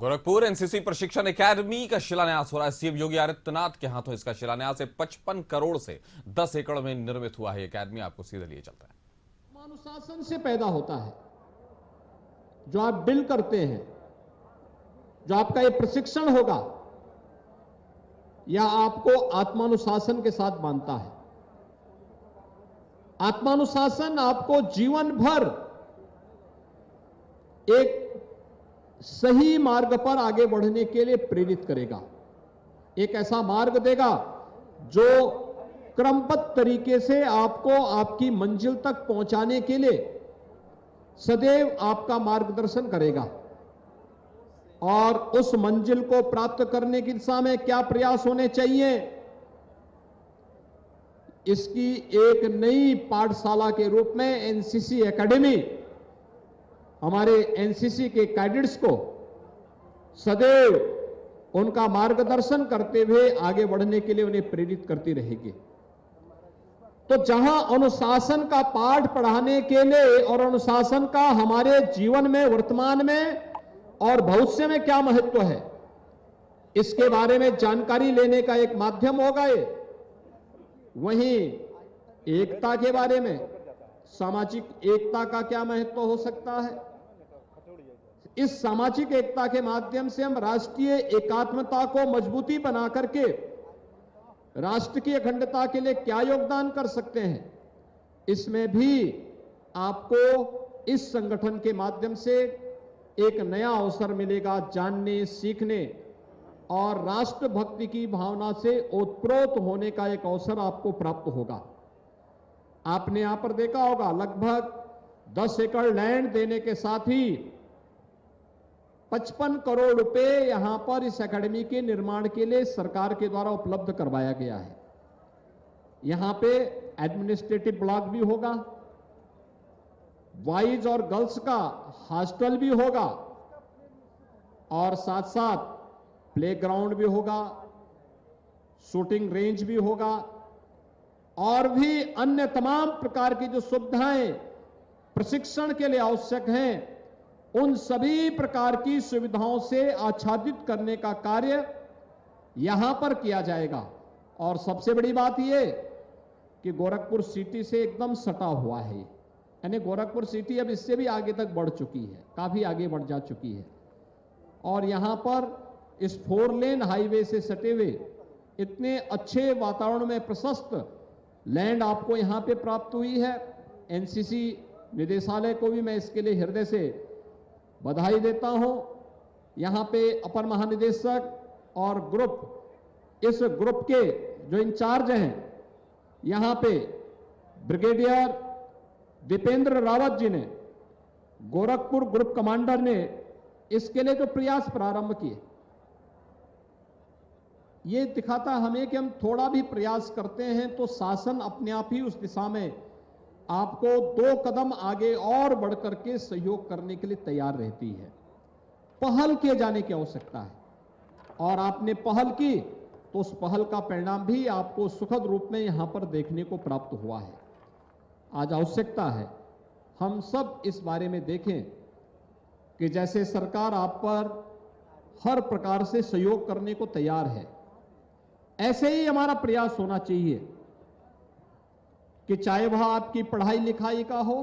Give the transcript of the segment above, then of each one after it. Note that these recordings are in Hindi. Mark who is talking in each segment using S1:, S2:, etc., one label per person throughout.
S1: गोरखपुर एनसीसी प्रशिक्षण एकेडमी का शिलान्यास हो रहा है। सीएम योगी आदित्यनाथ के हाथों इसका शिलान्यास है। 55 करोड़ से 10 एकड़ में निर्मित हुआ है एकेडमी। आपको सीधे लिए चलता है।
S2: अनुशासन से पैदा होता है। जो आप बिल करते हैं, जो आपका ये प्रशिक्षण होगा, यह आपको आत्मानुशासन के साथ बांधता है। आत्मानुशासन आपको जीवन भर एक सही मार्ग पर आगे बढ़ने के लिए प्रेरित करेगा। एक ऐसा मार्ग देगा जो क्रमबद्ध तरीके से आपको आपकी मंजिल तक पहुंचाने के लिए सदैव आपका मार्गदर्शन करेगा। और उस मंजिल को प्राप्त करने की दिशा में क्या प्रयास होने चाहिए, इसकी एक नई पाठशाला के रूप में एनसीसी एकेडमी हमारे एनसीसी के कैडेट्स को सदैव उनका मार्गदर्शन करते हुए आगे बढ़ने के लिए उन्हें प्रेरित करती रहेगी। तो जहां अनुशासन का पाठ पढ़ाने के लिए और अनुशासन का हमारे जीवन में, वर्तमान में और भविष्य में क्या महत्व है, इसके बारे में जानकारी लेने का एक माध्यम होगा ये। वहीं एकता के बारे में, सामाजिक एकता का क्या महत्व हो सकता है, इस सामाजिक एकता के माध्यम से हम राष्ट्रीय एकात्मता को मजबूती बना करके राष्ट्र की अखंडता के लिए क्या योगदान कर सकते हैं, इसमें भी आपको इस संगठन के माध्यम से एक नया अवसर मिलेगा जानने, सीखने और राष्ट्रभक्ति की भावना से ओतप्रोत होने का एक अवसर आपको प्राप्त होगा। आपने यहां पर देखा होगा, लगभग 10 एकड़ लैंड देने के साथ ही 55 करोड़ रुपए यहां पर इस एकेडमी के निर्माण के लिए सरकार के द्वारा उपलब्ध करवाया गया है। यहां पे एडमिनिस्ट्रेटिव ब्लॉक भी होगा, बॉयज और गर्ल्स का हॉस्टल भी होगा और साथ साथ प्लेग्राउंड भी होगा, शूटिंग रेंज भी होगा और भी अन्य तमाम प्रकार की जो सुविधाएं प्रशिक्षण के लिए आवश्यक हैं, उन सभी प्रकार की सुविधाओं से आच्छादित करने का कार्य यहां पर किया जाएगा। और सबसे बड़ी बात यह कि गोरखपुर सिटी से एकदम सटा हुआ है, यानी गोरखपुर सिटी अब इससे भी आगे तक बढ़ चुकी है, काफी आगे बढ़ जा चुकी है। और यहां पर इस 4 लेन हाईवे से सटे हुए इतने अच्छे वातावरण में प्रशस्त लैंड आपको यहां पे प्राप्त हुई है। एनसीसी निदेशालय को भी मैं इसके लिए हृदय से बधाई देता हूं। यहां पे अपर महानिदेशक और ग्रुप, इस ग्रुप के जो इंचार्ज हैं, यहां पे ब्रिगेडियर दीपेंद्र रावत जी ने, गोरखपुर ग्रुप कमांडर ने इसके लिए जो प्रयास प्रारंभ किए, ये दिखाता हमें कि हम थोड़ा भी प्रयास करते हैं तो शासन अपने आप ही उस दिशा में आपको 2 कदम आगे और बढ़कर के सहयोग करने के लिए तैयार रहती है। पहल किए जाने की आवश्यकता है और आपने पहल की तो उस पहल का परिणाम भी आपको सुखद रूप में यहां पर देखने को प्राप्त हुआ है। आज आवश्यकता है हम सब इस बारे में देखें कि जैसे सरकार आप पर हर प्रकार से सहयोग करने को तैयार है, ऐसे ही हमारा प्रयास होना चाहिए कि चाहे वह आपकी पढ़ाई लिखाई का हो,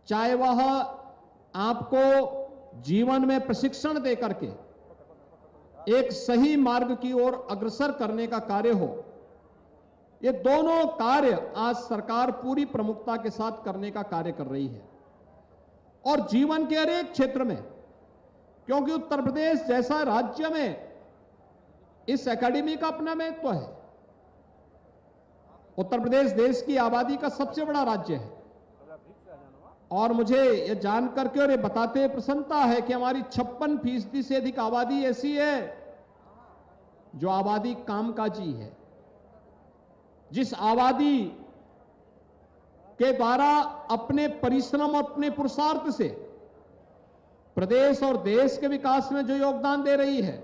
S2: चाहे वह आपको जीवन में प्रशिक्षण दे करके एक सही मार्ग की ओर अग्रसर करने का कार्य हो, ये दोनों कार्य आज सरकार पूरी प्रमुखता के साथ करने का कार्य कर रही है। और जीवन के हर एक क्षेत्र में, क्योंकि उत्तर प्रदेश जैसा राज्य में इस एकेडमी का अपना महत्व है। उत्तर प्रदेश देश की आबादी का सबसे बड़ा राज्य है और मुझे यह जान करके और ये बताते हुए प्रसन्नता है कि हमारी 56% से अधिक आबादी ऐसी है जो आबादी कामकाजी है, जिस आबादी के द्वारा अपने परिश्रम और अपने पुरुषार्थ से प्रदेश और देश के विकास में जो योगदान दे रही है,